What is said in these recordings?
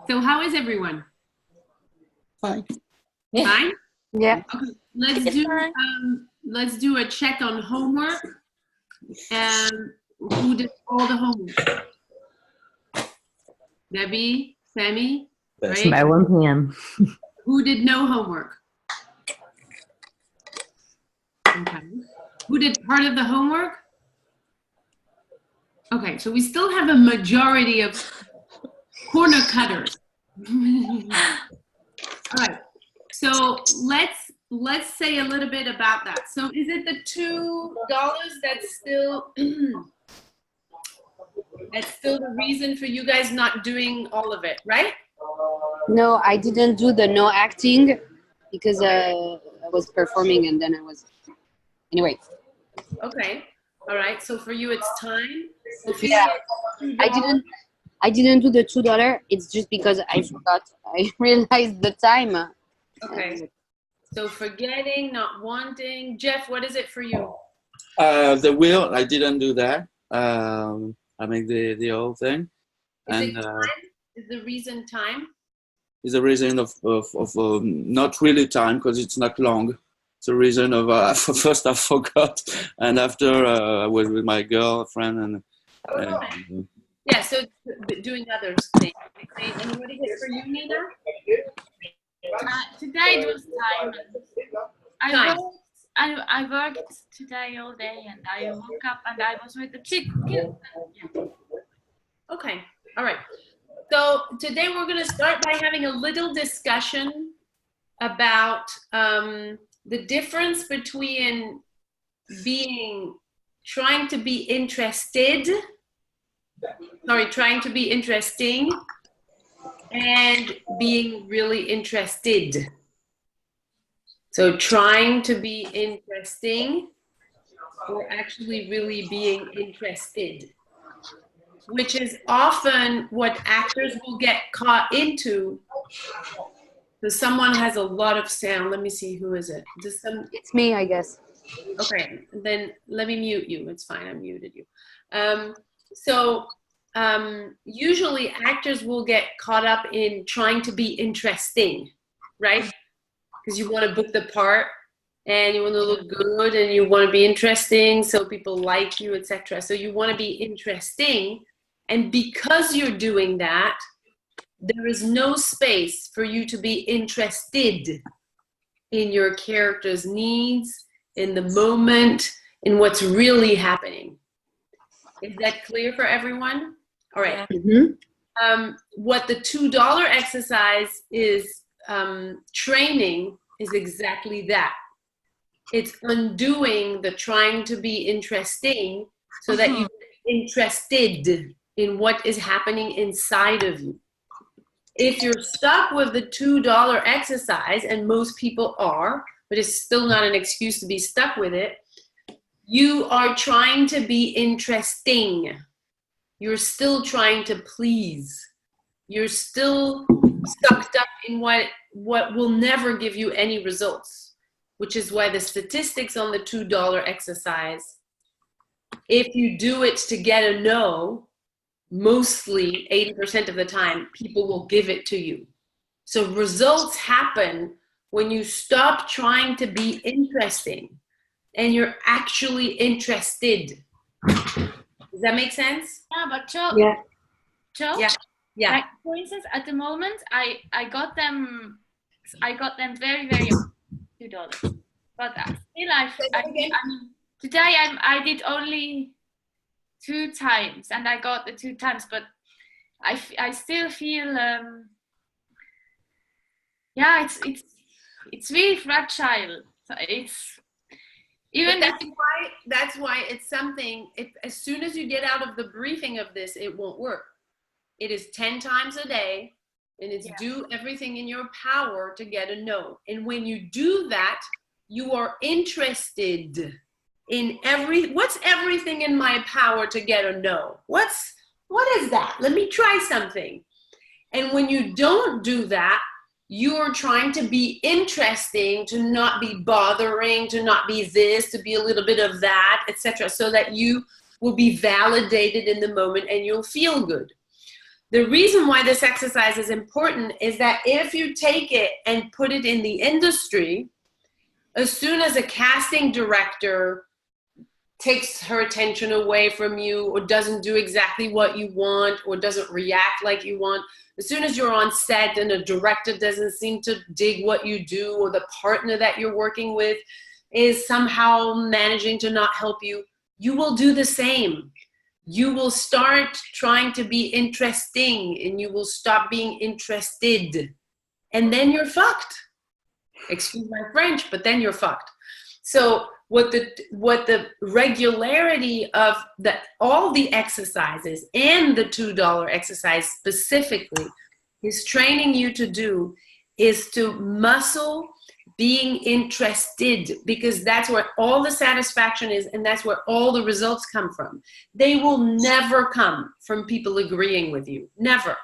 So how is everyone? Fine. Fine? Yeah. Okay, let's do a check on homework. And who did all the homework? Debbie, Sammy, Yes. right? By 1 p.m. Who did no homework? Okay. Who did part of the homework? Okay, so we still have a majority of corner cutters. All right, so let's say a little bit about that. So is it the $2 that's still that's still the reason for you guys not doing all of it, right? No, I didn't do the no acting because I was performing and then I was. Anyway. Okay. All right. So for you, it's time. So Yeah. I didn't do the $2. It's just because I forgot. I realized the time. Okay. So forgetting, not wanting. Jeff, what is it for you? The wheel, I didn't do that. I make the whole thing. Is And it time? Is the reason time? is a reason of not really time because it's not long. It's a reason of first I forgot, and after I was with my girlfriend and. Yeah, so doing other things. Anybody hit for you, Nina? Today it was time. Time. I worked today all day and I woke up and I was with the kids. Yeah. Okay, all right. So today we're going to start by having a little discussion about the difference between trying to be interested, trying to be interesting, and being really interested. So trying to be interesting or actually really being interested, which is often what actors will get caught into. So someone has a lot of sound. Let me see, who is it? It's me, I guess. Okay, then let me mute you. It's fine, I muted you. Usually actors will get caught up in trying to be interesting, right? Because you want to book the part and you want to look good and you want to be interesting so people like you, etc. So you want to be interesting, and because you're doing that, there is no space for you to be interested in your character's needs, in the moment, in what's really happening. Is that clear for everyone? All right. Mm-hmm. What the $2 exercise is training is exactly that. It's undoing the trying to be interesting so that you're interested in what is happening inside of you. If you're stuck with the $2 exercise, and most people are, but it's still not an excuse to be stuck with it, you are trying to be interesting. You're still trying to please. You're still sucked up in what will never give you any results, which is why the statistics on the $2 exercise, if you do it to get a no, mostly 80% of the time, people will give it to you. So results happen when you stop trying to be interesting and you're actually interested. Does that make sense? Yeah, but Joe. Yeah. Joe. Yeah. Yeah. Like, for instance, at the moment, I got them very very $2, but still I mean, today I did only 2 times and I got the 2 times, but I still feel yeah, it's really fragile. So it's even that's why it's something. As soon as you get out of the briefing of this, it won't work. It is 10 times a day, and it's do everything in your power to get a no. And when you do that, you are interested in what's everything in my power to get a no? What is that? Let me try something. And when you don't do that, you're trying to be interesting, to not be bothering, to not be this, to be a little bit of that, etc., so that you will be validated in the moment and you'll feel good. The reason why this exercise is important is that if you take it and put it in the industry, as soon as a casting director takes her attention away from you or doesn't do exactly what you want or doesn't react like you want, as soon as you're on set and a director doesn't seem to dig what you do, or the partner that you're working with is somehow managing to not help you, you will do the same. You will start trying to be interesting and you will stop being interested. And then you're fucked. Excuse my French, but then you're fucked. So what the regularity of all the exercises and the $2 exercise specifically is training you to do is to muscle being interested, because that's where all the satisfaction is and that's where all the results come from. They will never come from people agreeing with you, never.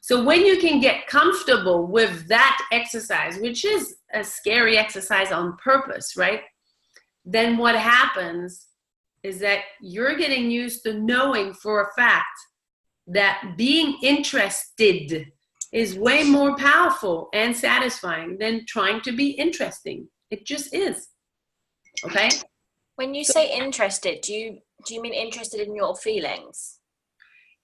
So when you can get comfortable with that exercise, which is a scary exercise on purpose, right? Then what happens is that you're getting used to knowing for a fact that being interested is way more powerful and satisfying than trying to be interesting. It just is. Okay? When you say interested, do you mean interested in your feelings?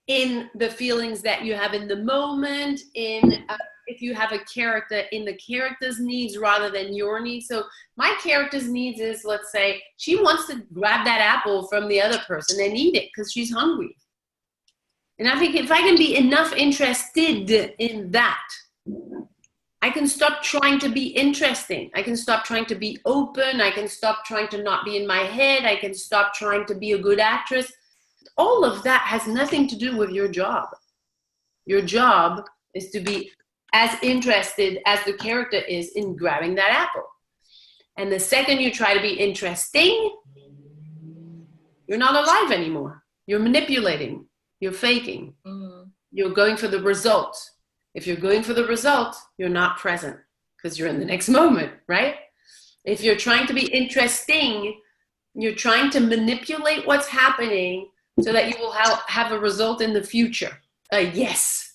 In the feelings that you have in the moment, in if you have a character, in the character's needs rather than your needs. So my character's needs is, let's say, she wants to grab that apple from the other person and eat it because she's hungry. And I think if I can be enough interested in that, I can stop trying to be interesting. I can stop trying to be open. I can stop trying to not be in my head. I can stop trying to be a good actress. All of that has nothing to do with your job. Your job is to be as interested as the character is in grabbing that apple. And the second you try to be interesting, you're not alive anymore. You're manipulating. You're faking. You're going for the result. If you're going for the result, you're not present because you're in the next moment, right? If you're trying to be interesting, you're trying to manipulate what's happening so that you will have a result in the future. A yes.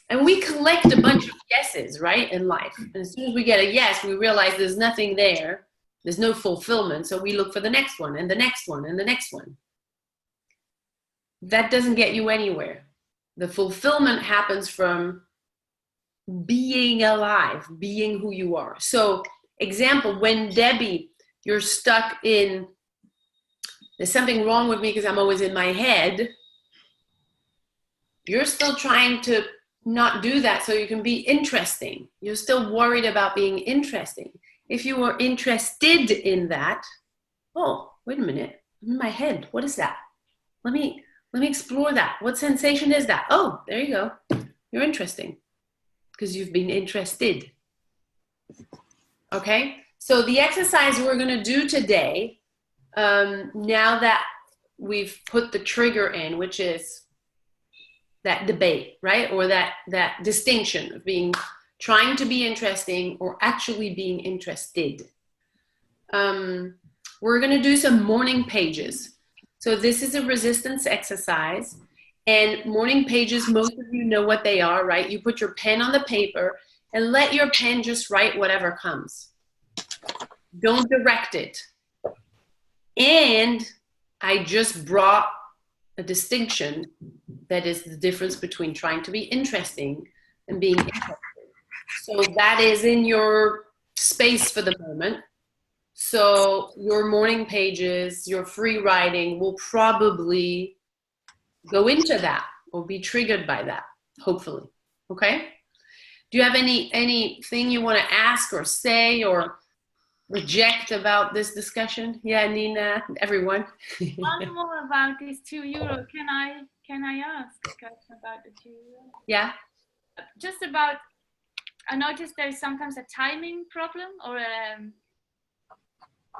And we collect a bunch of yeses, right, in life. And as soon as we get a yes, we realize there's nothing there. There's no fulfillment. So we look for the next one and the next one and the next one. That doesn't get you anywhere. The fulfillment happens from being alive, being who you are. So, example, when Debbie, you're stuck in, there's something wrong with me because I'm always in my head, you're still trying to not do that so you can be interesting. You're still worried about being interesting. If you were interested in that, oh, wait a minute, I'm in my head. What is that? Let me explore that. What sensation is that? Oh, there you go. You're interesting because you've been interested. Okay? So the exercise we're going to do today, now that we've put the trigger in, which is that debate, right? Or that distinction of trying to be interesting or actually being interested. We're going to do some morning pages. So this is a resistance exercise, and morning pages, most of you know what they are, right? You put your pen on the paper and let your pen just write whatever comes. Don't direct it. And I just brought a distinction that is the difference between trying to be interesting and being interested. So that is in your space for the moment. So your morning pages, your free writing will probably go into that or be triggered by that, hopefully. Okay? Do you have anything you want to ask or say or reject about this discussion? Yeah, Nina, everyone. One more about this €2. Can I ask a question about the €2? Yeah. Just about, I noticed there is sometimes a timing problem, or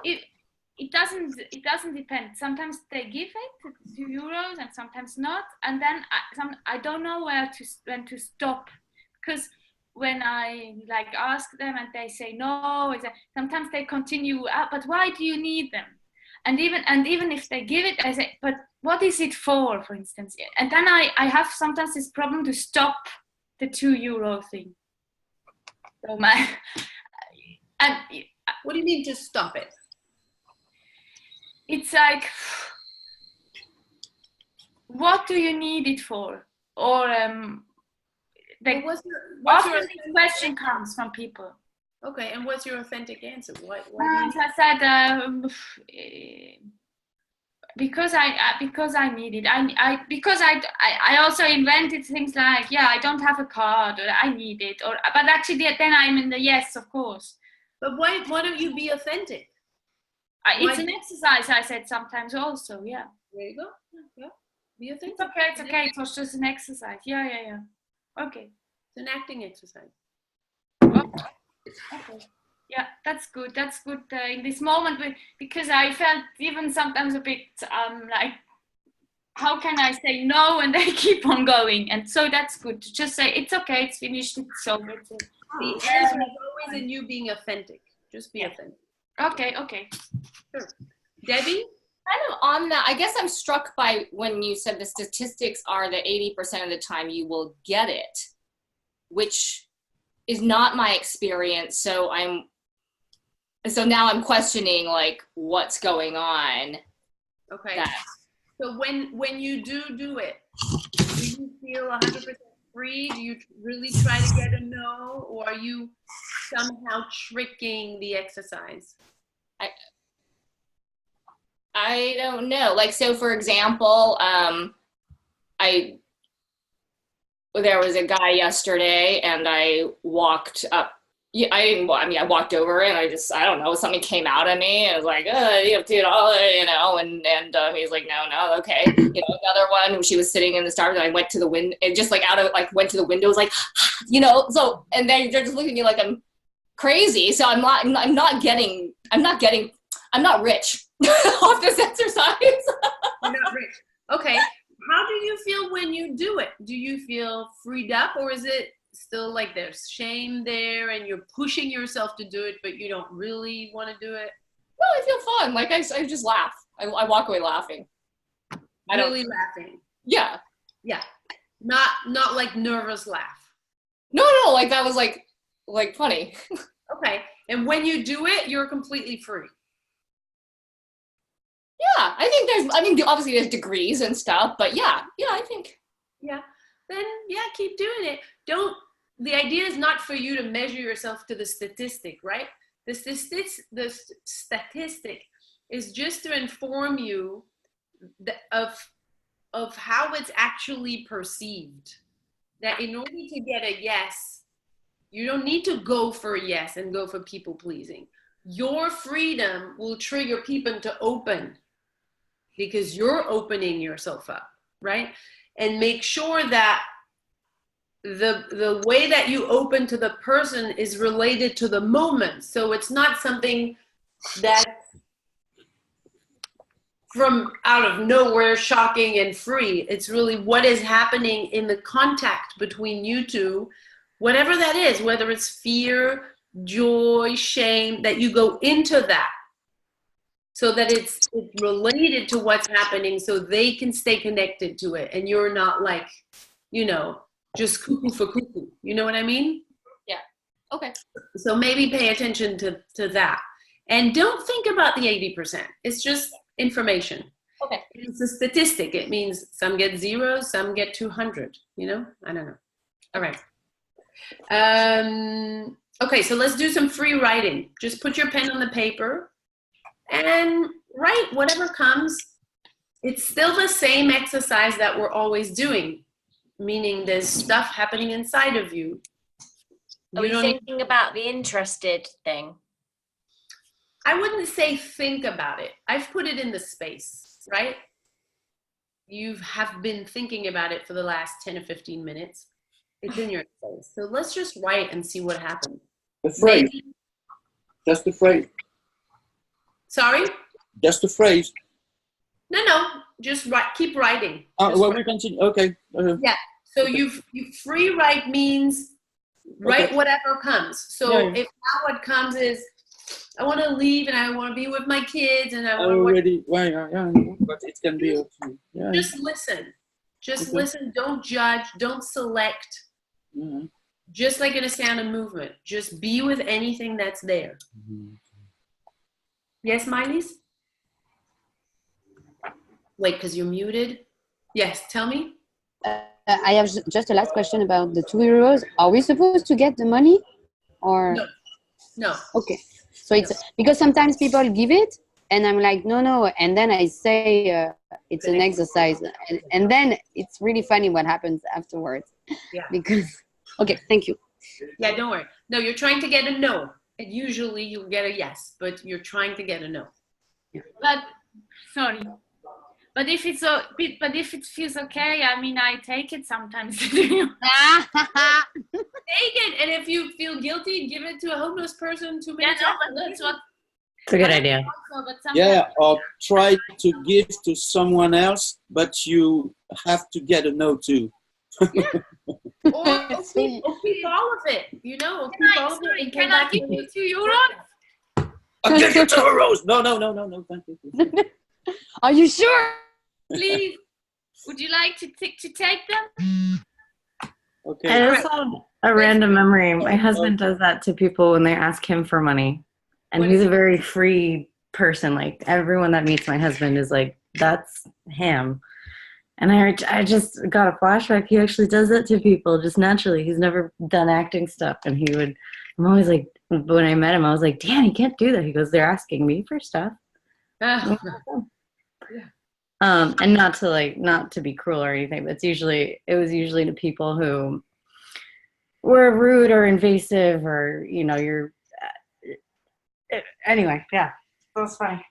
it doesn't depend. Sometimes they give it €2 and sometimes not, and then I don't know when to stop, because when I ask them and they say no, sometimes they continue, but why do you need them? and even if they give it, I say, but what is it for instance? And then I have sometimes this problem to stop the €2 thing. So and What do you mean to stop it? it's like, what do you need it for? Or like, What's your often this question comes from people. Okay, and what's your authentic answer? What As I said, because I need it. I also invented things like, yeah, I don't have a card, or I need it, but actually then I'm in the yes, of course. But why don't you be authentic? It's an exercise, I said sometimes also, yeah. There you go. Yeah. Be authentic. It's okay. It was just an exercise. Yeah. Okay. It's an acting exercise. Okay. Yeah, that's good. That's good in this moment, because I felt even sometimes a bit like, how can I say no and they keep on going? And so that's good to just say, it's okay, it's finished, it's over. The answer is always in you being authentic. Just be authentic. Okay. Sure. Debbie? Kind of on that, I guess I'm struck by when you said the statistics are that 80% of the time you will get it, which is not my experience. So now I'm questioning like what's going on. Okay. So when you do it, do you feel 100% free? Do you really try to get a no, or are you somehow tricking the exercise? I don't know. Like, so for example, there was a guy yesterday and I walked up. Yeah, I walked over and I don't know, something came out of me. And I was like, you have $2, and he's like, no, okay. Another one, she was sitting in the stars and I went to the window, and just like went to the window, was like, so, and then they're just looking at me like I'm crazy. So I'm not rich off this exercise. You're not rich. Okay. How do you feel when you do it? Do you feel freed up, or is it still like there's shame there and you're pushing yourself to do it, but you don't really want to do it? No, I feel fun. Like I just laugh. I walk away laughing. Really laughing. Yeah. Yeah. Not like nervous laugh. No, like that was like funny. Okay. And when you do it, you're completely free. Yeah, I think obviously there's degrees and stuff, but yeah, I think. Yeah. Then keep doing it. The idea is not for you to measure yourself to the statistic, right? The statistic is just to inform you of how it's actually perceived. That in order to get a yes, you don't need to go for a yes and go for people pleasing. Your freedom will trigger people to open, because you're opening yourself up, right? And make sure that the way that you open to the person is related to the moment. So it's not something that's from out of nowhere, shocking and free. It's really what is happening in the contact between you two, whatever that is, whether it's fear, joy, shame, that you go into that, so that it's related to what's happening, so they can stay connected to it. And you're not like, just cuckoo for cuckoo. You know what I mean? Yeah. Okay. So maybe pay attention to that. And don't think about the 80%. It's just information. Okay. It's a statistic. It means some get 0, some get 200. I don't know. All right. Okay, so let's do some free writing. Just put your pen on the paper and write whatever comes. It's still the same exercise that we're always doing, meaning there's stuff happening inside of you. Are you thinking about the interested thing? I wouldn't say think about it. I've put it in the space, right? You have been thinking about it for the last 10 or 15 minutes. It's in your space. So let's just write and see what happens. The phrase. Just the phrase. Sorry? Just the phrase. No. Just write. Keep writing. We continue. Okay. Yeah. So you free write means write whatever comes. So if now what comes is I want to leave and I want to be with my kids and I want to already, but it can be okay. Yeah. just listen. Just Okay. listen. Don't judge. Don't select. Yeah. Just like in a sound of movement. Just be with anything that's there. Mhm. Yes, Miley's? Wait, because you're muted. Yes, tell me. I have just a last question about the €2. Are we supposed to get the money, or No. No. okay? So it's because sometimes people give it, and I'm like, no, and then I say it's an exercise, and then it's really funny what happens afterwards. Yeah. Because okay, thank you. Yeah, don't worry. No, you're trying to get a no. And usually you'll get a yes, but you're trying to get a no. But sorry. But if it feels okay, I mean, I take it sometimes. Take it, and if you feel guilty, give it to a homeless person 2 Yeah, minutes. no, but that's what. It's a good idea. Also, but sometimes, Yeah, or try to give to someone else, but you have to get a no too. Or keep all of it, you know. Or keep all of it and Can come I back give to you it. €2? I'll give you €2. No, thank you. Are you sure? Please? Would you like to take them? Okay. I just had a random memory. My husband does that to people when they ask him for money. And he's a very free person. Like, everyone that meets my husband is like, that's him. And I just got a flashback. He actually does that to people just naturally. He's never done acting stuff. And I'm always like, when I met him, I was like, Dan, you can't do that. He goes, they're asking me for stuff. Ah, And not to be cruel or anything, but it was usually to people who were rude or invasive, or anyway, yeah, that's fine.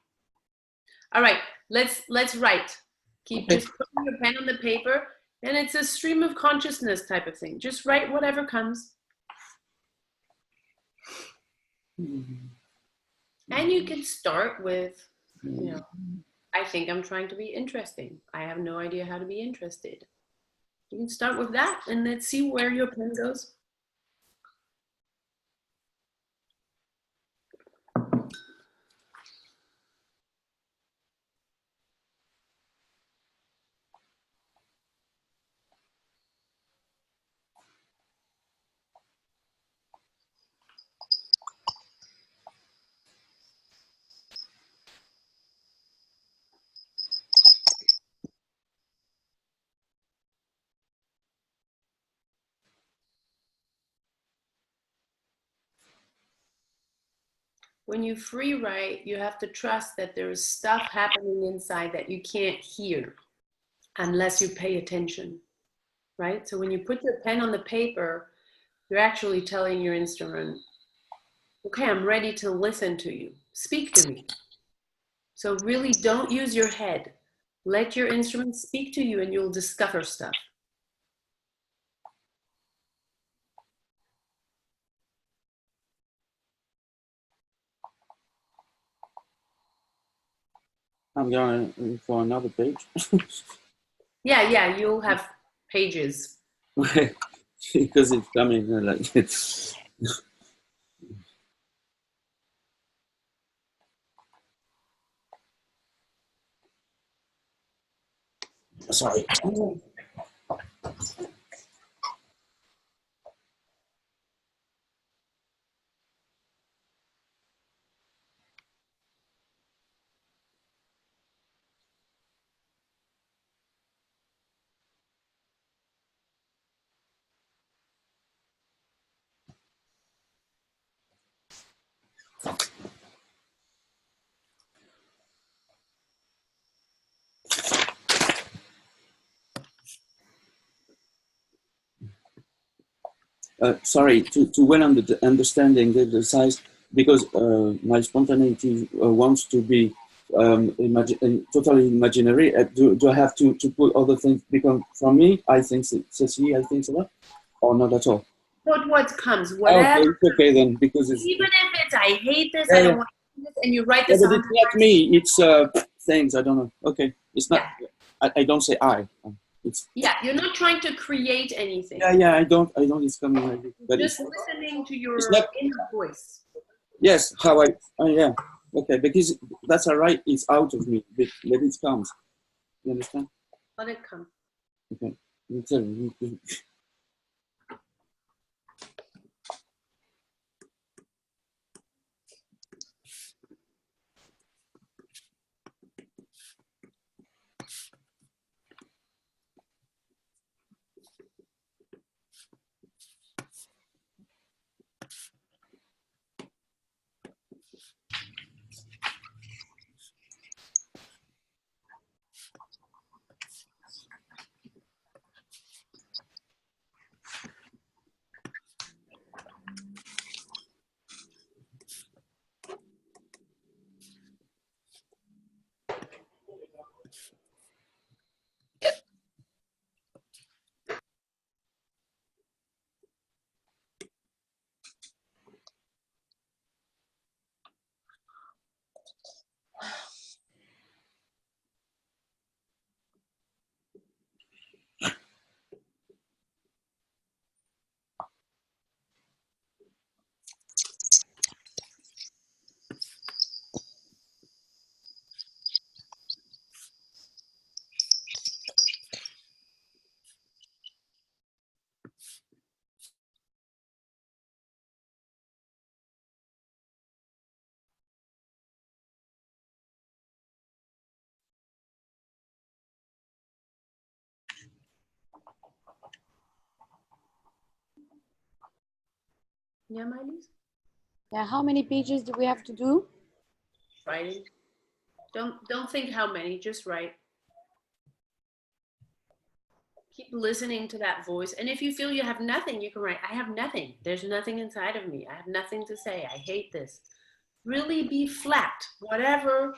all right, let's write. Keep just putting your pen on the paper, and it's a stream of consciousness type of thing. Just write whatever comes. And you can start with, I think I'm trying to be interesting. I have no idea how to be interested. You can start with that, and let's see where your pen goes. When you free write, you have to trust that there is stuff happening inside that you can't hear unless you pay attention, right? So when you put your pen on the paper, you're actually telling your instrument, okay, I'm ready to listen to you. Speak to me. So really don't use your head. Let your instrument speak to you and you'll discover stuff. I'm going for another page. Yeah, you'll have pages. Because it's coming like it's. Sorry. Sorry, to well understanding the size, because my spontaneity wants to be totally imaginary. Do I have to put other things? Because for me, I think Ceci, I think so, or not at all. Put what comes, whatever. Okay then, because it's even if it's I hate this, I don't want to do this, and you write this but on. it's not me. It's things. I don't know. Okay, it's not. Yeah. I don't say I. It's. Yeah, you're not trying to create anything. Yeah. I don't. It's coming like this. But just listening to your not, inner voice. Yes, how I, yeah, okay, because that's all right, it's out of me, but let it comes. You understand? Let it come. Okay. Yeah, Miley? Yeah, how many pages do we have to do? Writing. Don't think how many, just write. Keep listening to that voice. And if you feel you have nothing, you can write, I have nothing. There's nothing inside of me. I have nothing to say. I hate this. Really be flat. Whatever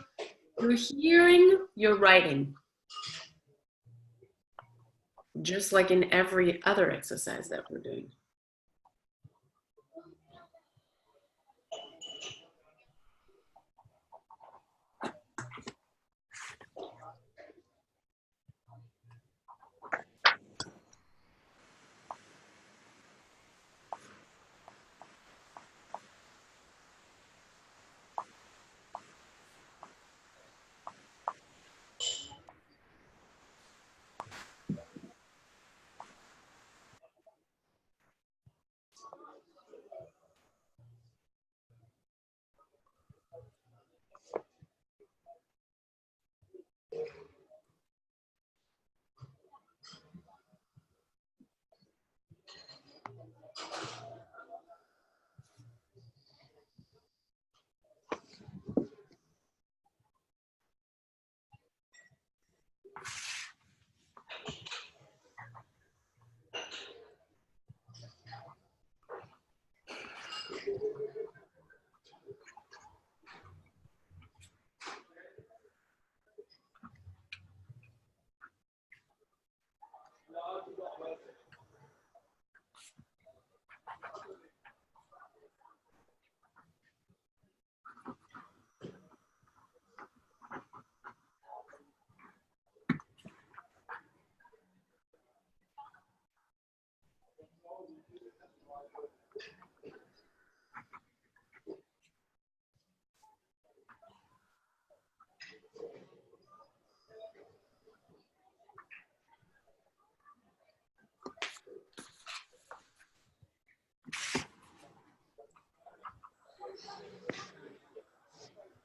you're hearing, you're writing. Just like in every other exercise that we're doing.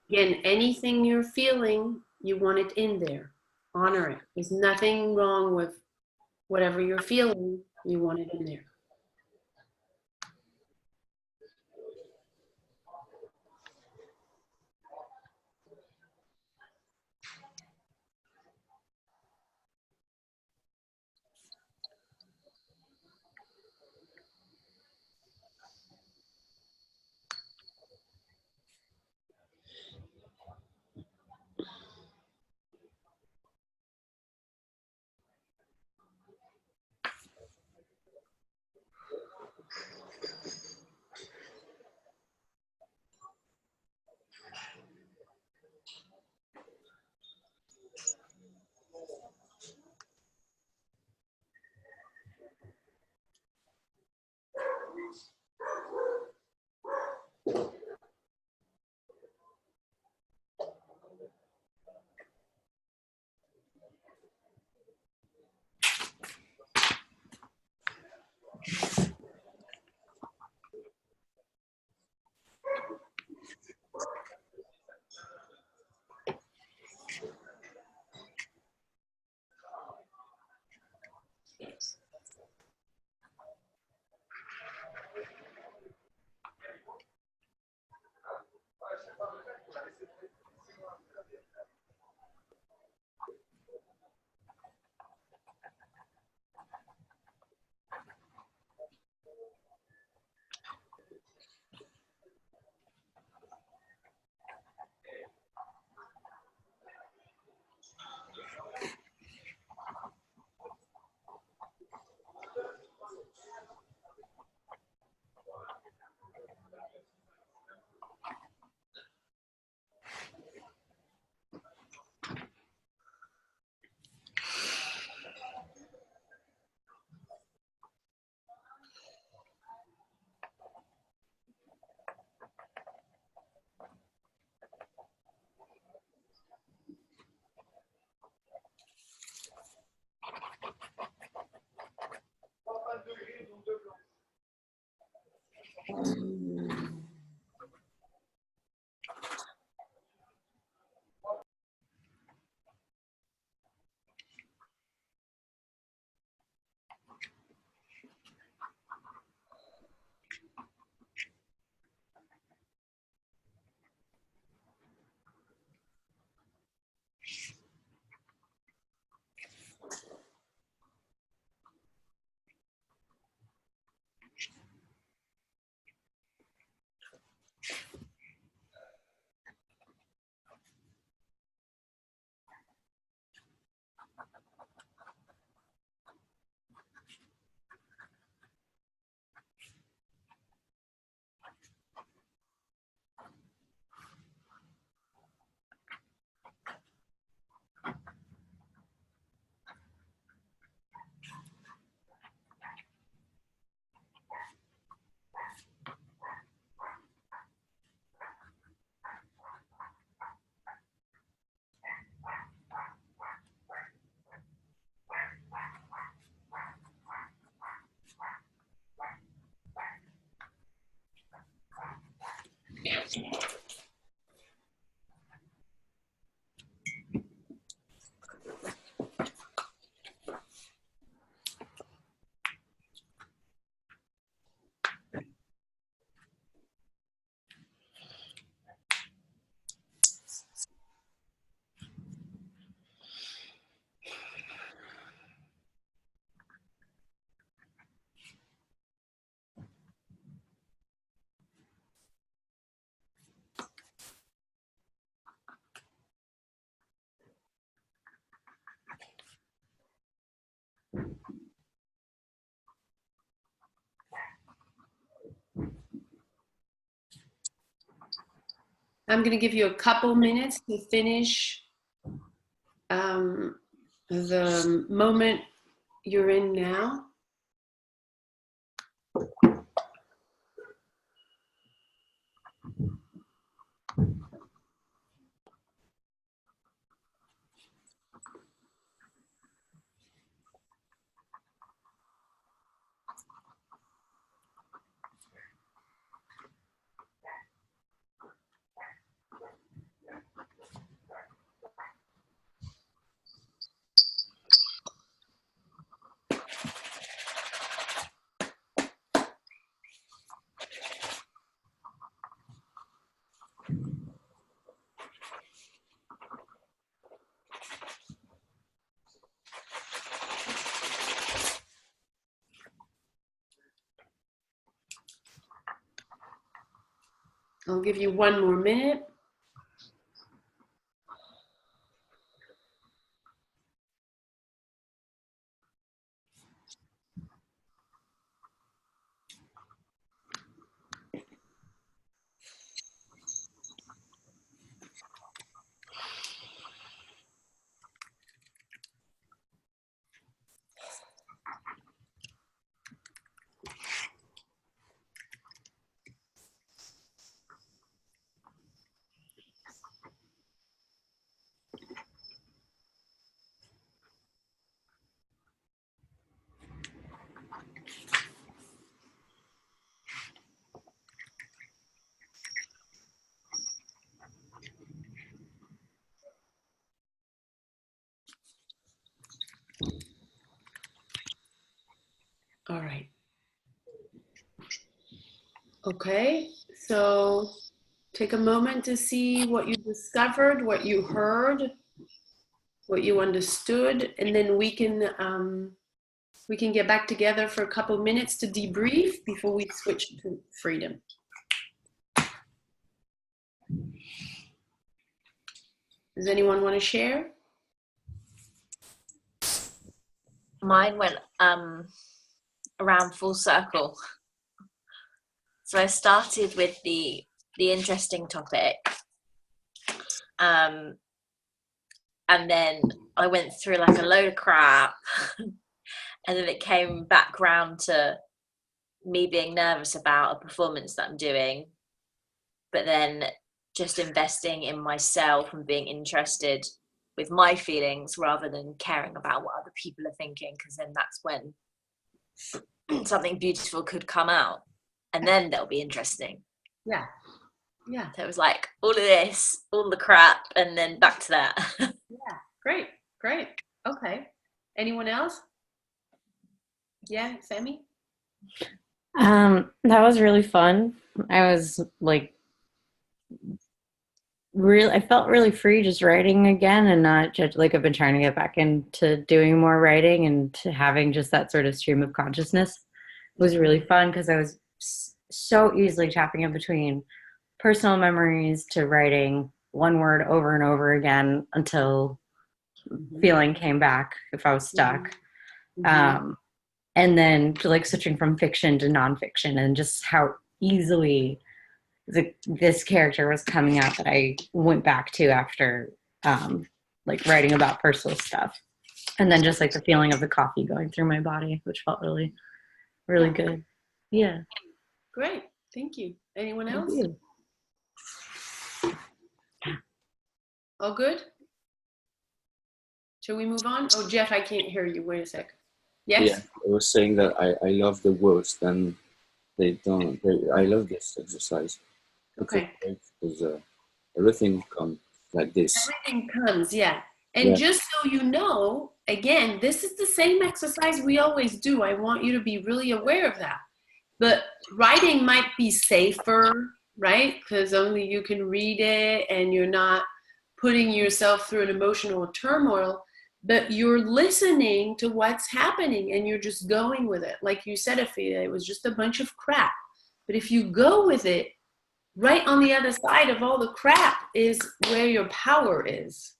Again, anything you're feeling, you want it in there. Honor it. There's nothing wrong with whatever you're feeling, you want it in there. I'm going to give you a couple minutes to finish the moment you're in now. I'll give you one more minute. All right. Okay, so take a moment to see what you discovered, what you heard, what you understood, and then we can get back together for a couple minutes to debrief before we switch to freedom. Does anyone want to share? Mine went around full circle. So I started with the interesting topic, and then I went through like a load of crap, and then it came back round to me being nervous about a performance that I'm doing, but then just investing in myself and being interested with my feelings rather than caring about what other people are thinking, because then that's when something beautiful could come out. and then they'll be interesting. Yeah. Yeah. So it was like all of this, all the crap, and then back to that. Yeah. Great. Great. Okay. Anyone else? Yeah, Sammy? That was really fun. I was like I felt really free just writing again and not just like I've been trying to get back into doing more writing and to having just that sort of stream of consciousness. It was really fun because I was so easily tapping in between personal memories to writing one word over and over again until feeling came back if I was stuck. And then to like switching from fiction to nonfiction and just how easily this character was coming out that I went back to after like writing about personal stuff. And then just like the feeling of the coffee going through my body, which felt really, really good. Yeah. Great. Thank you. Anyone else? Thank you. All good? Shall we move on? Oh, Jeff, I can't hear you. Wait a sec. Yes? Yeah, I was saying that I love the words, and they don't. I love this exercise. Okay. Because everything comes like this. Everything comes, yeah. And just so you know, again, this is the same exercise we always do. I want you to be really aware of that. But writing might be safer, right? Because only you can read it and you're not putting yourself through an emotional turmoil, but you're listening to what's happening and you're just going with it. Like you said, Afida, it was just a bunch of crap. But if you go with it, right on the other side of all the crap is where your power is.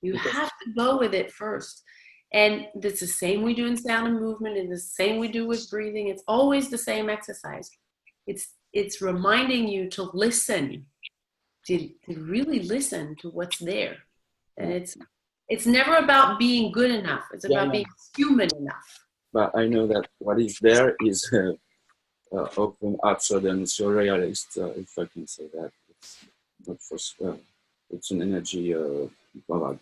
You have to go with it first. And it's the same we do in sound and movement, and the same we do with breathing. It's always the same exercise. It's reminding you to listen, to really listen to what's there. And it's never about being good enough. It's about being human enough. But I know that what is there is open, absurd, and surrealist, if I can say that. It's not for, it's an energy, well,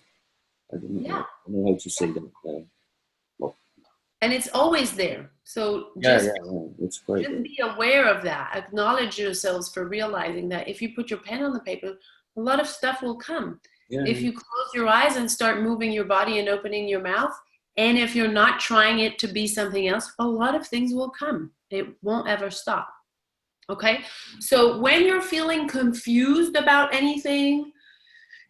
I don't know how to say that. And it's always there. So it's great. Just be aware of that. Acknowledge yourselves for realizing that if you put your pen on the paper, a lot of stuff will come. If you close your eyes and start moving your body and opening your mouth, and if you're not trying it to be something else, a lot of things will come. It won't ever stop. Okay? So when you're feeling confused about anything,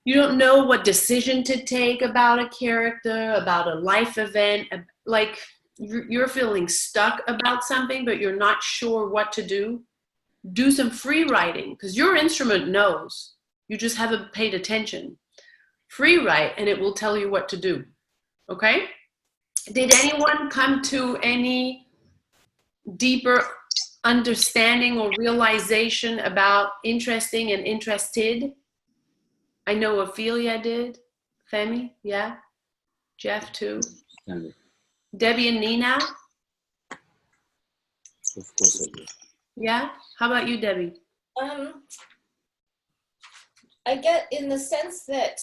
you don't know what decision to take about a character, about a life event, like you're feeling stuck about something, but you're not sure what to do some free writing, because your instrument knows. You just haven't paid attention. Free write, and it will tell you what to do. Okay? Did anyone come to any deeper understanding or realization about interesting and interested? I know Ophelia did. Femi, yeah. Jeff too. Debbie and Nina? Of course I do. Yeah? How about you, Debbie? I get in the sense that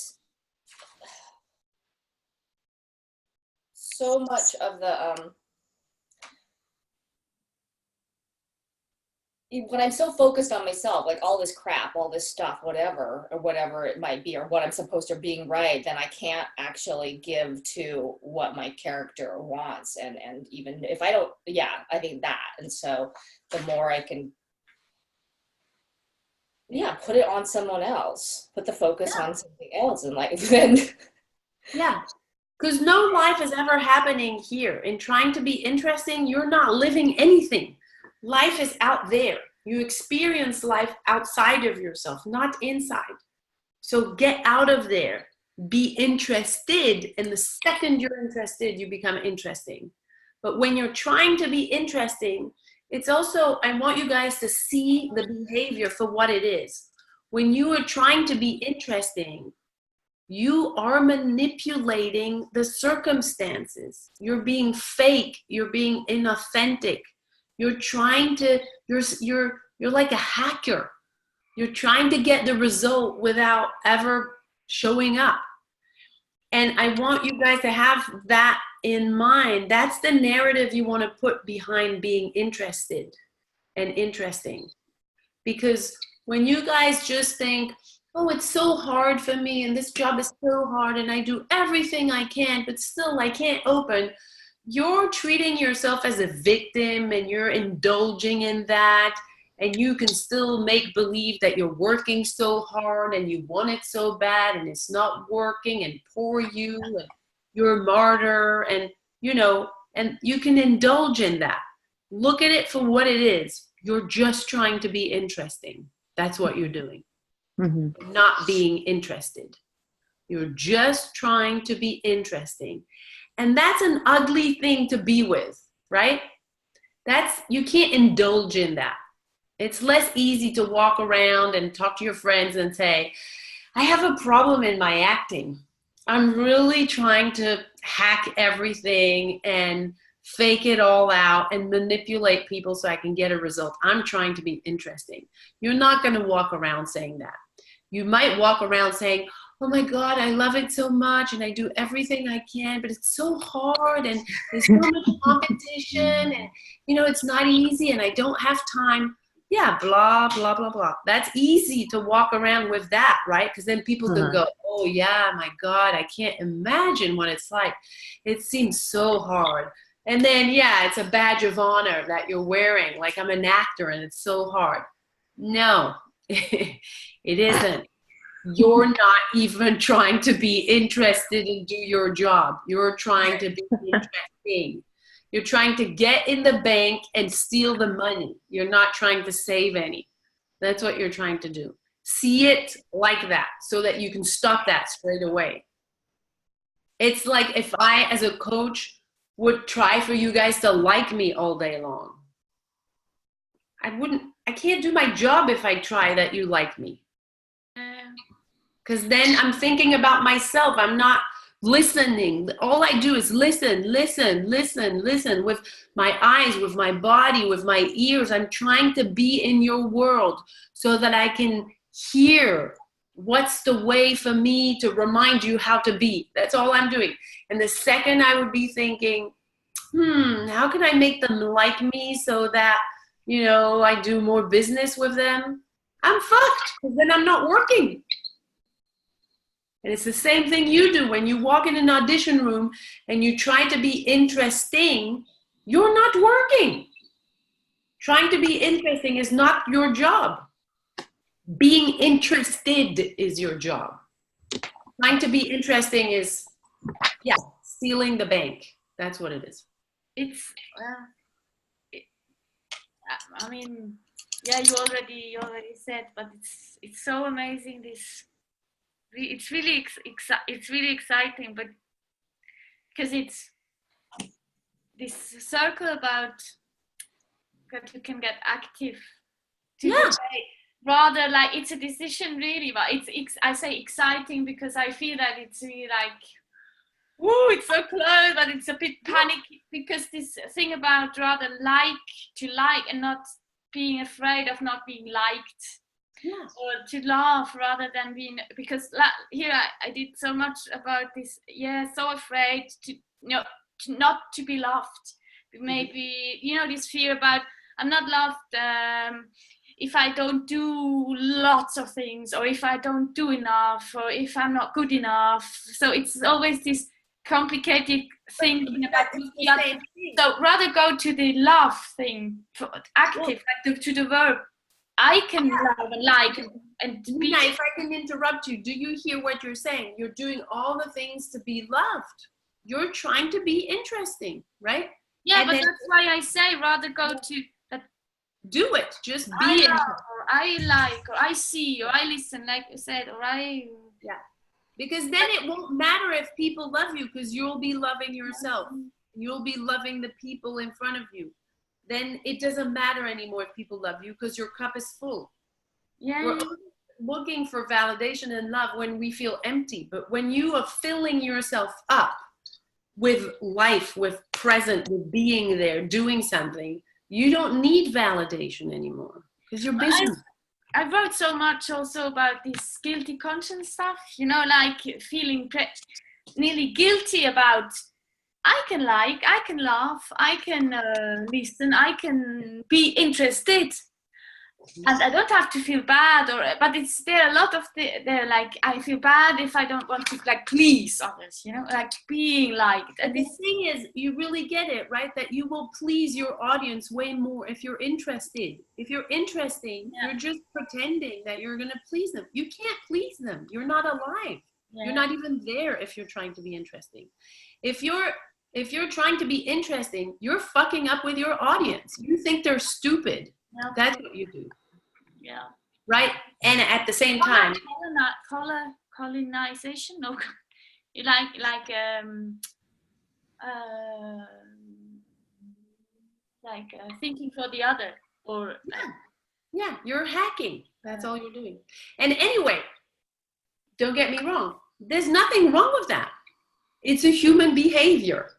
so much of the when I'm so focused on myself, like all this crap, all this stuff, whatever it might be, or what I'm supposed to being right, then I can't actually give to what my character wants. And even if I don't, I think that. And so the more I can, put it on someone else, put the focus on something else, and like then. Yeah. Because no life is ever happening here. In trying to be interesting, you're not living anything. Life is out there. You experience life outside of yourself, not inside. So get out of there. Be interested. And the second you're interested, you become interesting. But when you're trying to be interesting, it's also, I want you guys to see the behavior for what it is. When you are trying to be interesting, you are manipulating the circumstances. You're being fake. You're being inauthentic. You're trying to, you're like a hacker. You're trying to get the result without ever showing up. And I want you guys to have that in mind. That's the narrative you want to put behind being interested. and interesting. Because when you guys just think, oh, it's so hard for me and this job is so hard and I do everything I can, but still I can't open, you're treating yourself as a victim and you're indulging in that, and you can still make believe that you're working so hard and you want it so bad and it's not working, and poor you, and you're a martyr, and you know, and you can indulge in that. Look at it for what it is. You're just trying to be interesting. That's what you're doing. Mm-hmm. Not being interested. You're just trying to be interesting. And that's an ugly thing to be with, right? You can't indulge in that. It's less easy to walk around and talk to your friends and say, I have a problem in my acting. I'm really trying to hack everything and fake it all out and manipulate people so I can get a result. I'm trying to be interesting. You're not going to walk around saying that. You might walk around saying, oh my God, I love it so much and I do everything I can, but it's so hard and there's so much competition and, you know, it's not easy and I don't have time. Yeah, blah, blah, blah, blah. That's easy to walk around with that, right? Because then people can go, oh yeah, my God, I can't imagine what it's like. It seems so hard. And then, yeah, it's a badge of honor that you're wearing, like I'm an actor and it's so hard. No, it isn't. You're not even trying to be interested and do your job. You're trying to be interesting. You're trying to get in the bank and steal the money. You're not trying to save any. That's what you're trying to do. See it like that so that you can stop that straight away. It's like if I, as a coach, would try for you guys to like me all day long. I can't do my job if I try that you like me. Because then I'm thinking about myself. I'm not listening. All I do is listen with my eyes, with my body, with my ears. I'm trying to be in your world so that I can hear what's the way for me to remind you how to be. That's all I'm doing. And the second I would be thinking, how can I make them like me so that, you know, I do more business with them? I'm fucked, because then I'm not working. And it's the same thing you do when you walk in an audition room and you try to be interesting, you're not working. Trying to be interesting is not your job. Being interested is your job. Trying to be interesting is, yeah, stealing the bank. That's what it is. It's, I mean, yeah, you already said, but it's so amazing. It's really exciting, but because it's this circle about that you can get active. Rather like it's a decision really, but I say exciting because I feel that it's really like, woo, it's so close, but it's a bit panicky because this thing about rather to like and not being afraid of not being liked. Yes. Or to laugh rather than being, because here I did so much about this, so afraid to, not to be loved. Maybe, this fear about I'm not loved if I don't do lots of things, or if I don't do enough, or if I'm not good enough. So it's always this complicated thinking about the so rather go to the love thing, active, like to the verb. I can love and like and be. Nina, if I can interrupt you, do you hear what you're saying? You're doing all the things to be loved. You're trying to be interesting, right? Yeah, but that's why I say rather go to that. Do it. Just be I love, or I like, or I see, or I listen, like you said, or I. Yeah. Because then it won't matter if people love you, because you'll be loving yourself. You'll be loving the people in front of you. Then it doesn't matter anymore if people love you, because your cup is full. Yeah. We're looking for validation and love when we feel empty. But when you are filling yourself up with life, with present, with being there, doing something, you don't need validation anymore because you're busy. I wrote so much also about this guilty conscience stuff, like feeling nearly guilty about I can like, I can laugh, I can listen, I can be interested. And I don't have to feel bad, but there are a lot of they're like, I feel bad if I don't want to like please others, you know, like being liked. And the thing is, you really get it, right? That you will please your audience way more if you're interested. If you're interesting, you're just pretending that you're going to please them. You can't please them. You're not alive. Yeah. You're not even there if you're trying to be interesting. If you're trying to be interesting, you're fucking up with your audience. You think they're stupid. Yeah. That's what you do. Yeah. Right? And at the same time, colonization? No. Thinking for the other, or yeah, you're hacking. That's all you're doing. And anyway, don't get me wrong. There's nothing wrong with that. It's a human behavior.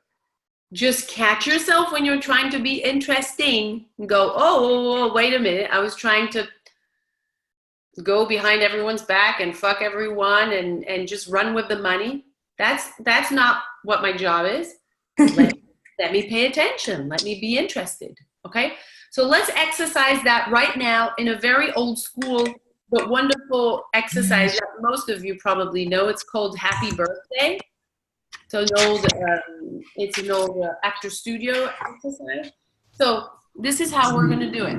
Just catch yourself when you're trying to be interesting and go, oh, wait a minute. I was trying to go behind everyone's back and fuck everyone and just run with the money. That's not what my job is. Let me pay attention. Let me be interested. Okay? So let's exercise that right now in a very old school but wonderful exercise that most of you probably know. It's called Happy Birthday. So it's an old actor studio exercise. So this is how we're going to do it.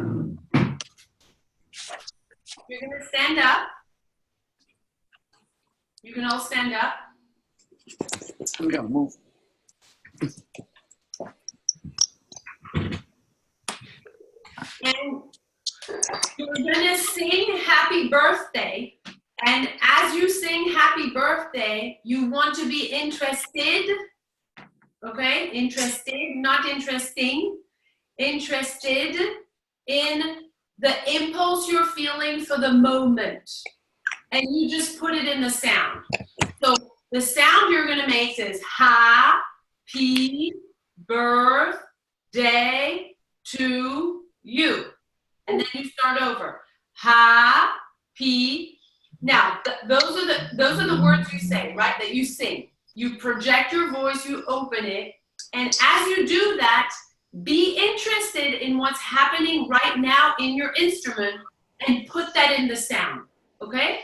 You're going to stand up. You can all stand up. I'm going to move. And you're going to sing Happy Birthday. And as you sing Happy Birthday, you want to be interested, okay? Interested, not interesting. Interested in the impulse you're feeling for the moment. And you just put it in the sound. So the sound you're going to make is Happy Birthday to you. And then you start over. Happy. Now, those are the words you say, right? That you sing. You project your voice, you open it, and as you do that, be interested in what's happening right now in your instrument and put that in the sound, okay?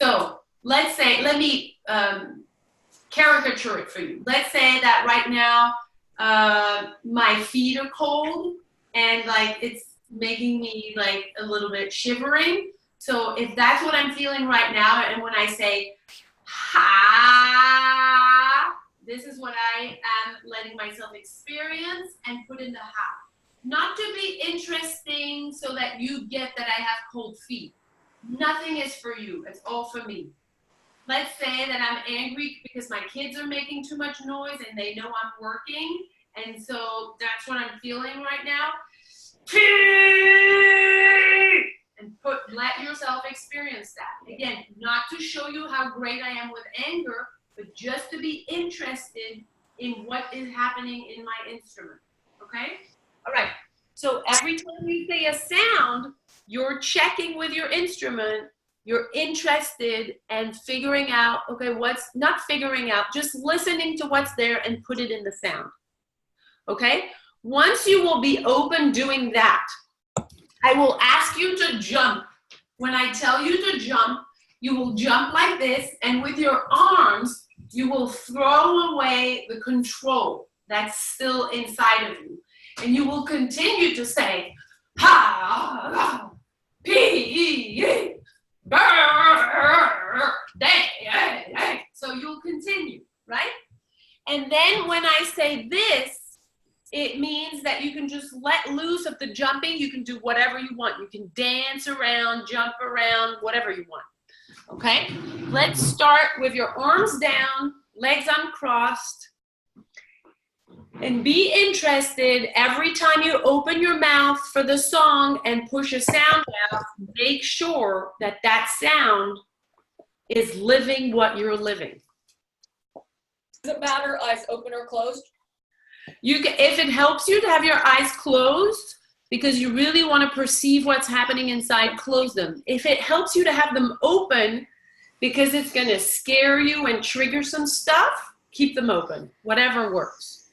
So let's say, let me caricature it for you. Let's say that right now my feet are cold and like it's making me like a little bit shivering. So if that's what I'm feeling right now, and when I say, ha, this is what I am letting myself experience and put in the ha. Not to be interesting so that you get that I have cold feet. Nothing is for you. It's all for me. Let's say that I'm angry because my kids are making too much noise and they know I'm working. And so that's what I'm feeling right now. And let yourself experience that. Again, not to show you how great I am with anger, but just to be interested in what is happening in my instrument. Okay? All right. So every time you say a sound, you're checking with your instrument, you're interested and figuring out, okay, what's not figuring out, just listening to what's there and put it in the sound. Okay? Once you will be open doing that, I will ask you to jump. When I tell you to jump, you will jump like this, and with your arms, you will throw away the control that's still inside of you. And you will continue to say, ha, P, birthday. So you'll continue, right? And then when I say this, it means that you can just let loose of the jumping. You can do whatever you want. You can dance around, jump around, whatever you want. Okay? Let's start with your arms down, legs uncrossed, and be interested every time you open your mouth for the song and push a sound out. Make sure that that sound is living what you're living. Does it matter eyes open or closed? If it helps you to have your eyes closed, because you really want to perceive what's happening inside, close them. If it helps you to have them open, because it's going to scare you and trigger some stuff, keep them open. Whatever works.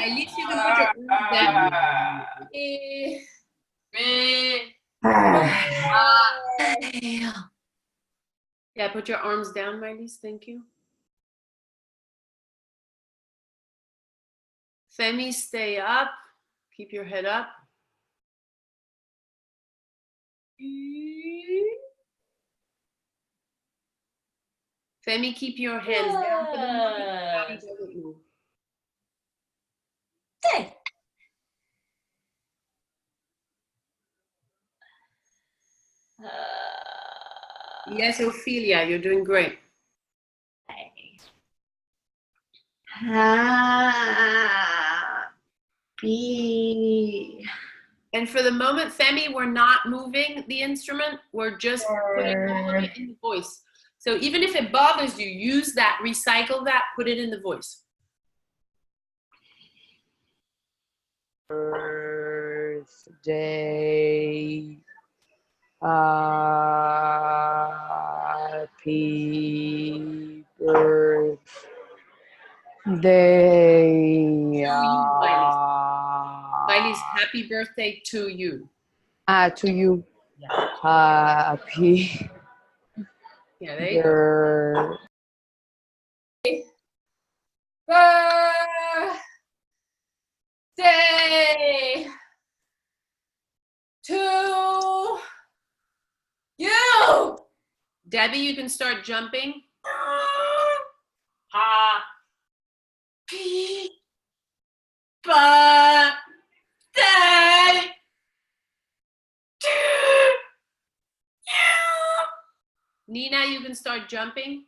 At least you can put your arms down. Yeah, put your arms down, Miley's. Thank you. Femi, stay up. Keep your head up. Femi, keep your hands down for the moment. Your body doesn't move. Yes, Ophelia, you're doing great. And for the moment, Femi, we're not moving the instrument. We're just putting all of it in the voice. So even if it bothers you, use that, recycle that, put it in the voice. Birthday, happy birthday. Miley's happy birthday to you. To you. Happy Yeah, there you go. Birthday to you. Debbie, you can start jumping. Happy birthday to you. Nina, you can start jumping.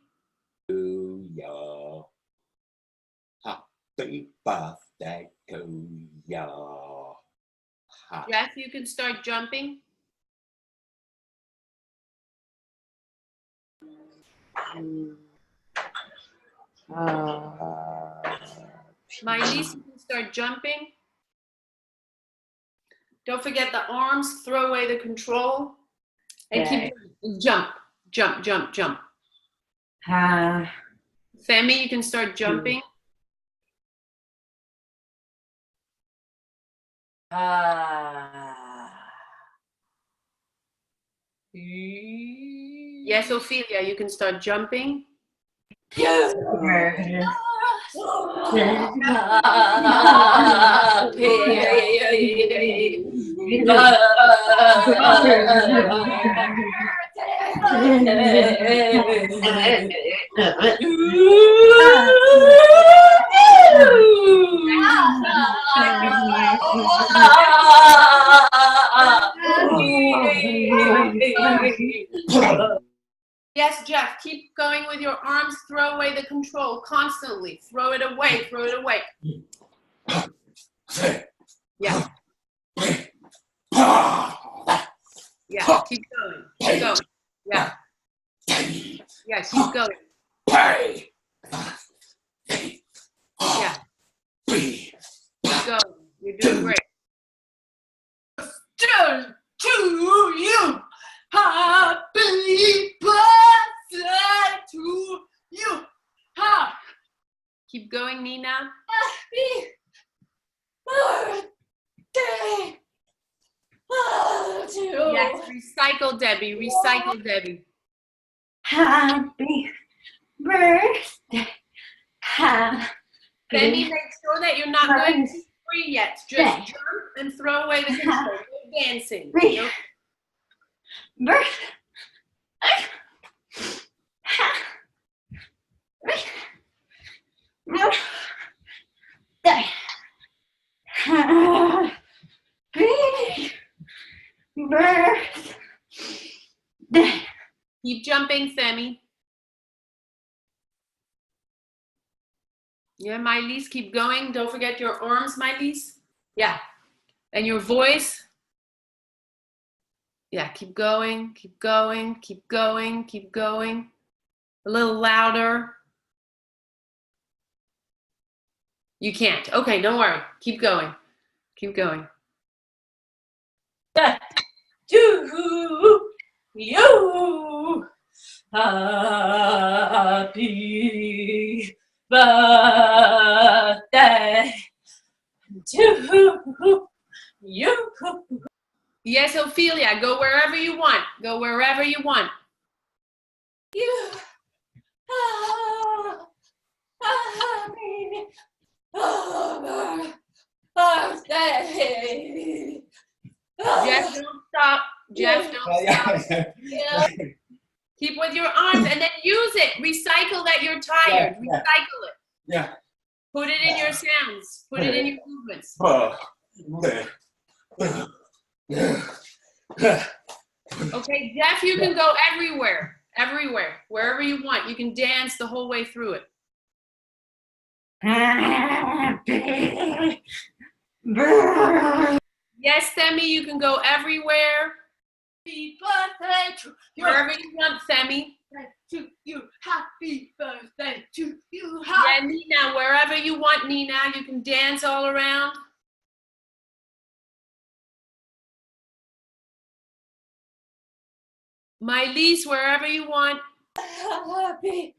To you. Happy birthday to you. Jeff, you can start jumping. Miley's, you can start jumping. Don't forget the arms, throw away the control. And keep jump, jump, jump, jump. Femi, you can start jumping. Yes, Ophelia, you can start jumping. Yes, Jeff, keep going with your arms. Throw away the control constantly. Throw it away, throw it away. Yeah. Yeah, keep going. Keep going. Yeah. Yeah, keep going. Yeah. Keep going. You're doing great. To you. Happy birthday to you. Keep going, Nina. Happy birthday to Yes, recycle Debbie. Recycle Debbie. Happy birthday. Femi, make sure that you're not going too free yet. Just jump and throw away the control. No dancing. No. Birthday. Keep jumping, Femi. Yeah, Mylis, keep going. Don't forget your arms, Mylis. Yeah. And your voice. Yeah, keep going, keep going, keep going, keep going. A little louder. You can't. Okay, don't worry. Keep going. Keep going. To you, happy birthday to you. Yes, Ophelia, go wherever you want. Go wherever you want. You happy birthday. Jeff, don't stop. Jeff, don't stop. Yeah. Keep with your arms and then use it. Recycle that you're tired. Recycle it. Yeah. Put it in your sounds. Put it in your movements. Okay, Jeff, you can go everywhere. Everywhere. Wherever you want. You can dance the whole way through it. Yes, Themi, you can go everywhere. Happy birthday to you. Wherever you want, Themi. To you. Happy birthday to you. Yeah, Nina, wherever you want, Nina. You can dance all around. Mylis, wherever you want. Happy.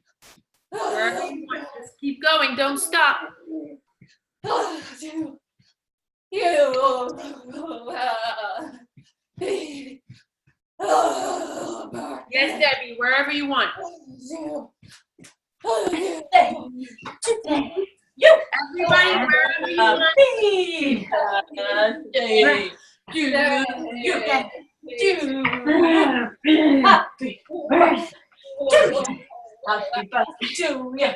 Wherever you want. Just keep going. Don't stop. To you. Yes, Debbie, wherever you want. You. Everybody, wherever you want. Happy birthday to you.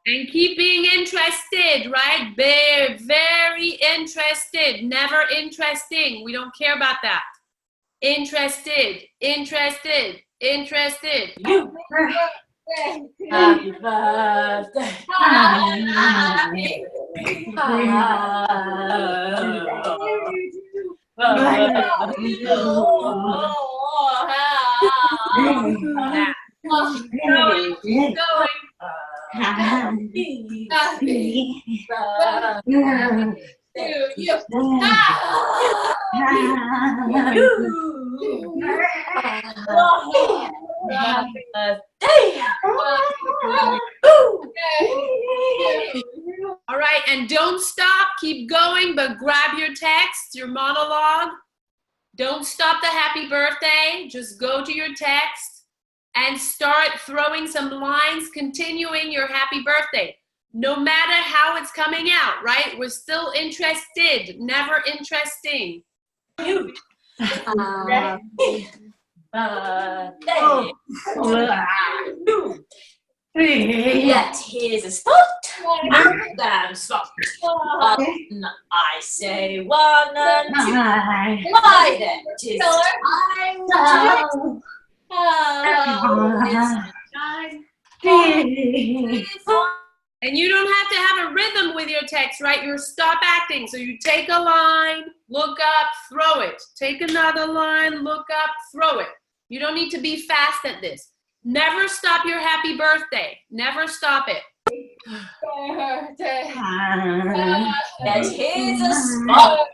And keep being interested, right? Very interested. Never interesting. We don't care about that. Interested, interested, interested. You. Happy birthday. Keep going. All right, and don't stop. Keep going, but grab your text, your monologue. Don't stop the happy birthday. Just go to your text and start throwing some lines continuing your happy birthday. No matter how it's coming out, right? We're still interested, never interesting. You. Yet here's a spot, and then stop. I say 1 and 2. Why then? 'Tis time. And you don't have to have a rhythm with your text, right? You stop acting. So you take a line, look up, throw it. Take another line, look up, throw it. You don't need to be fast at this. Never stop your happy birthday. Never stop it. Birthday. And here's a spot.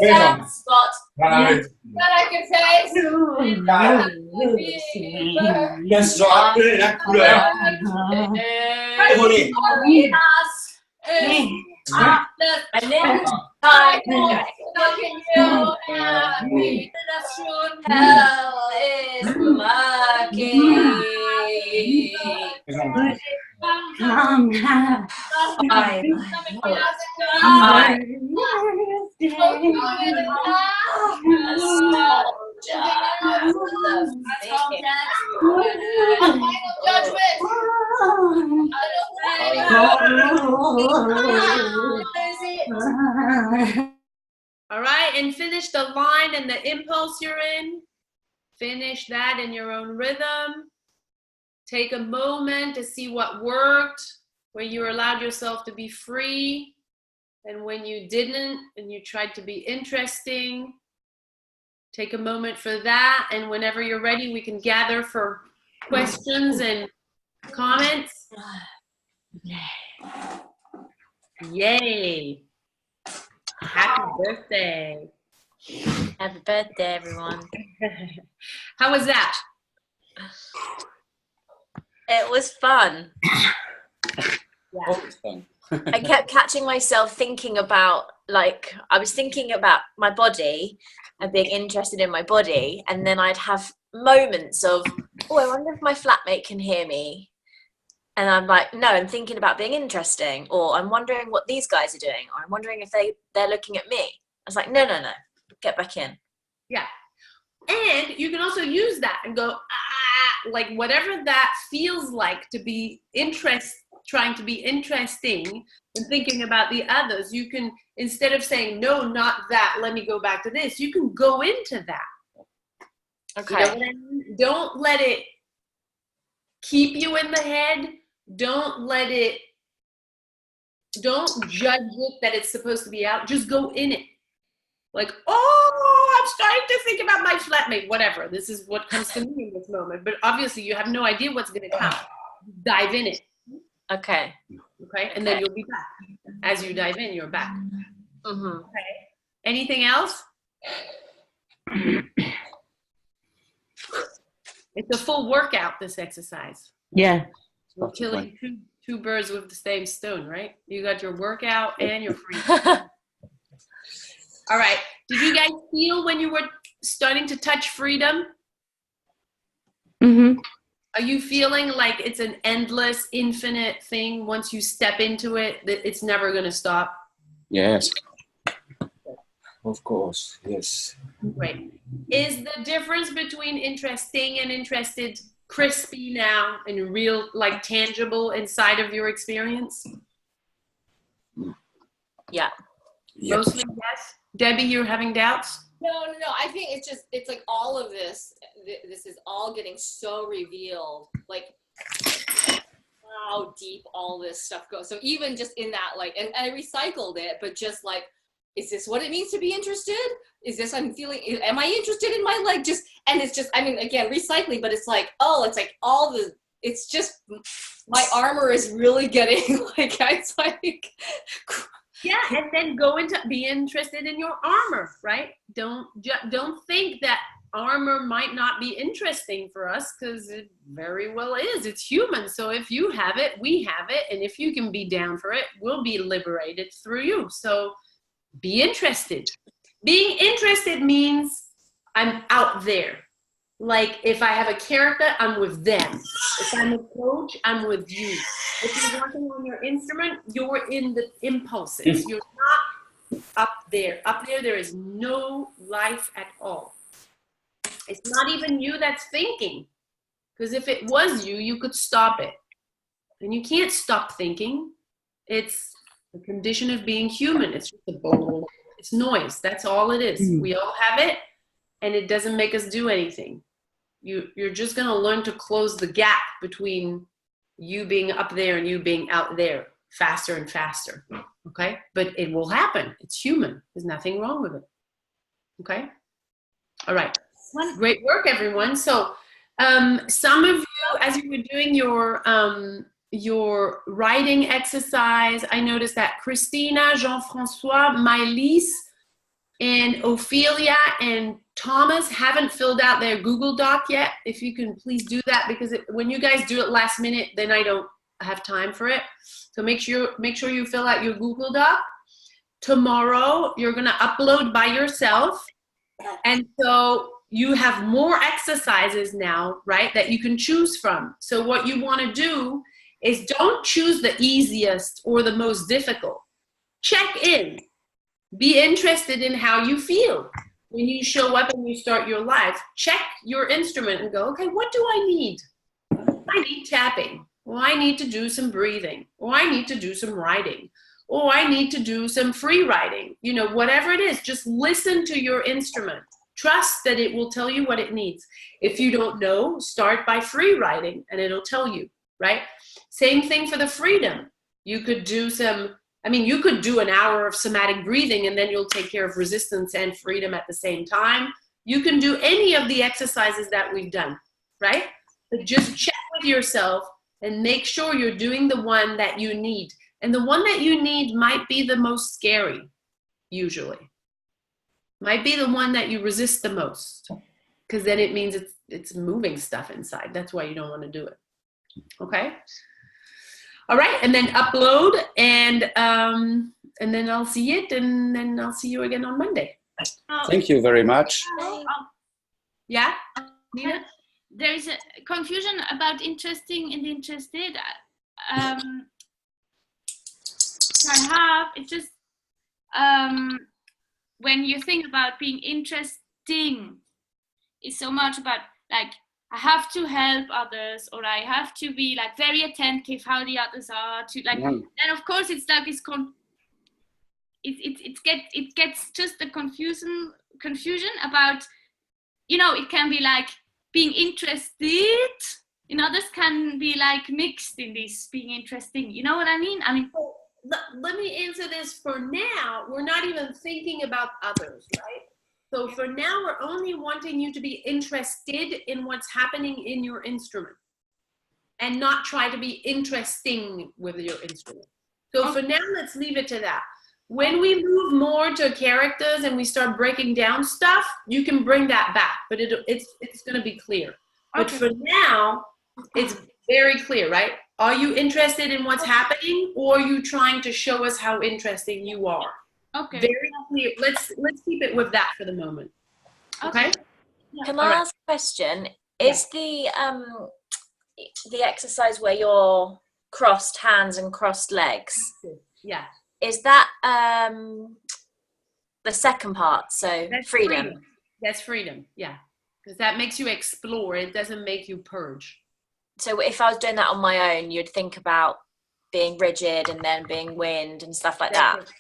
That spot. That I can say. Yes, sorry, la couleur. And then I hell is lucky. All right, and finish the line and the impulse you're in. Finish that in your own rhythm. Take a moment to see what worked, where you allowed yourself to be free, and when you didn't and you tried to be interesting. Take a moment for that, and whenever you're ready, we can gather for questions and comments. Yay! Happy birthday. Happy birthday, everyone. How was that? It was fun. Always fun. I kept catching myself thinking about, like, I was thinking about my body and being interested in my body, and then I'd have moments of, oh, I wonder if my flatmate can hear me. And I'm like, no, I'm thinking about being interesting, or I'm wondering what these guys are doing, or I'm wondering if they're looking at me. I was like, no, get back in. Yeah. And you can also use that and go, like whatever that feels like to be trying to be interesting and thinking about the others, you can, instead of saying, no, not that, let me go back to this, you can go into that. Okay. You know what I mean? Don't let it keep you in the head. Don't judge it that it's supposed to be out. Just go in it. Like, oh, I'm starting to think about my flatmate, whatever. This is what comes to me in this moment. But obviously you have no idea what's going to come. Dive in it. Okay. Okay. And then you'll be back. As you dive in, you're back. Mm-hmm. Okay. Anything else? It's a full workout, this exercise. Yeah. We're killing two birds with the same stone, right? You got your workout and your free. All right. Did you guys feel when you were starting to touch freedom? Mm-hmm. Are you feeling like it's an endless, infinite thing? Once you step into it, that it's never going to stop? Yes. Of course, yes. Great. Is the difference between interesting and interested crispy now and real, like tangible inside of your experience? Yeah. Yep. Mostly yes. Debbie, you're having doubts? No. I think it's like all of this is all getting so revealed, like how deep all this stuff goes. So even just in that, like, and I recycled it, but just like, is this what it means to be interested? Is this, am I interested in my leg? Just, and it's just, I mean, again, recycling, but it's like, oh, it's like it's just, my armor is really getting, like, it's like, yeah, and then go into be interested in your armor, right? Don't think that armor might not be interesting for us, because it very well is. It's human. So if you have it, we have it, and if you can be down for it, we'll be liberated through you. So be interested. Being interested means I'm out there. Like if I have a character, I'm with them. If I'm a coach, I'm with you. If you're working on your instrument, you're in the impulses. You're not up there. Up there, there is no life at all. It's not even you that's thinking. Because if it was you, you could stop it. And you can't stop thinking. It's the condition of being human. It's just a bubble. It's noise. That's all it is. We all have it, and it doesn't make us do anything. You're just going to learn to close the gap between you being up there and you being out there faster and faster. Okay? But it will happen. It's human. There's nothing wrong with it. Okay? All right. Great work, everyone. So some of you, as you were doing your writing exercise, I noticed that Christina, Jean-Francois, Maëlys, and Ophelia and Thomas haven't filled out their Google Doc yet. If you can please do that, because when you guys do it last minute, then I don't have time for it. So make sure you fill out your Google Doc. Tomorrow, you're going to upload by yourself. And so you have more exercises now, right, that you can choose from. So what you want to do is don't choose the easiest or the most difficult. Check in. Be interested in how you feel. when you show up and you start your life, check your instrument and go, okay, what do I need? I need tapping, or I need to do some breathing, or I need to do some writing, or I need to do some free writing. You know, whatever it is, just listen to your instrument. Trust that it will tell you what it needs. If you don't know, start by free writing and it'll tell you, right? Same thing for the freedom. You could do you could do an hour of somatic breathing and then you'll take care of resistance and freedom at the same time. You can do any of the exercises that we've done, right? But just check with yourself and make sure you're doing the one that you need. And the one that you need might be the most scary, usually. Might be the one that you resist the most, because then it means it's moving stuff inside. That's why you don't want to do it. Okay? All right, and then upload, and then I'll see it, and then I'll see you again on Monday. Thank you very much. Yeah? Nina? There is a confusion about interesting and interested. It's just when you think about being interesting, it's so much about like I have to help others, or I have to be like very attentive how the others are to like. And of course, it's like this it gets just the confusion about, you know, it can be like being interested in others can be like mixed in this being interesting. You know what I mean? I mean. Let me answer this. For now, we're not even thinking about others, right? So for now, we're only wanting you to be interested in what's happening in your instrument and not try to be interesting with your instrument. So for now, let's leave it to that. When we move more to characters and we start breaking down stuff, you can bring that back, but it's going to be clear. But for now, it's very clear, right? Are you interested in what's happening, or are you trying to show us how interesting you are? Okay. Very clear. Let's keep it with that for the moment. Okay? Can I ask a question? Is the exercise where you're crossed hands and crossed legs? Yeah. Is that the second part? So That's freedom. That's freedom. Yeah. Because that makes you explore. It doesn't make you purge. So if I was doing that on my own, you'd think about being rigid and then being wind and stuff like that.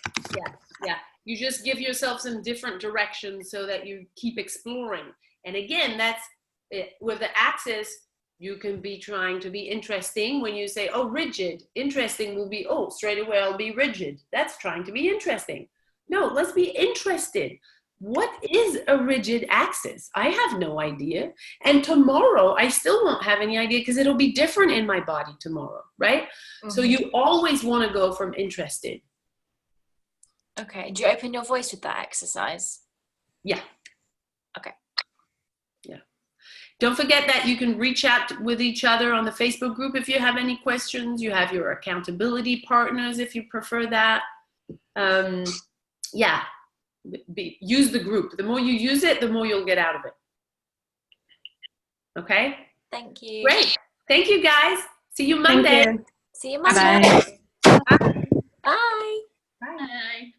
Yeah. You just give yourself some different directions so that you keep exploring. And again, that's it. With the axis, you can be trying to be interesting. When you say, oh, rigid, interesting will be, oh, straight away I'll be rigid. That's trying to be interesting. No, let's be interested. What is a rigid axis? I have no idea. And tomorrow, I still won't have any idea because it'll be different in my body tomorrow, right? Mm-hmm. So you always want to go from interested. Okay. Do you open your voice with that exercise? Yeah. Okay. Yeah. Don't forget that you can reach out with each other on the Facebook group if you have any questions. You have your accountability partners if you prefer that. Yeah. Use the group. The more you use it, the more you'll get out of it. Okay? Thank you. Great. Thank you, guys. See you Monday. See you Monday. Bye. Bye. Bye. Bye.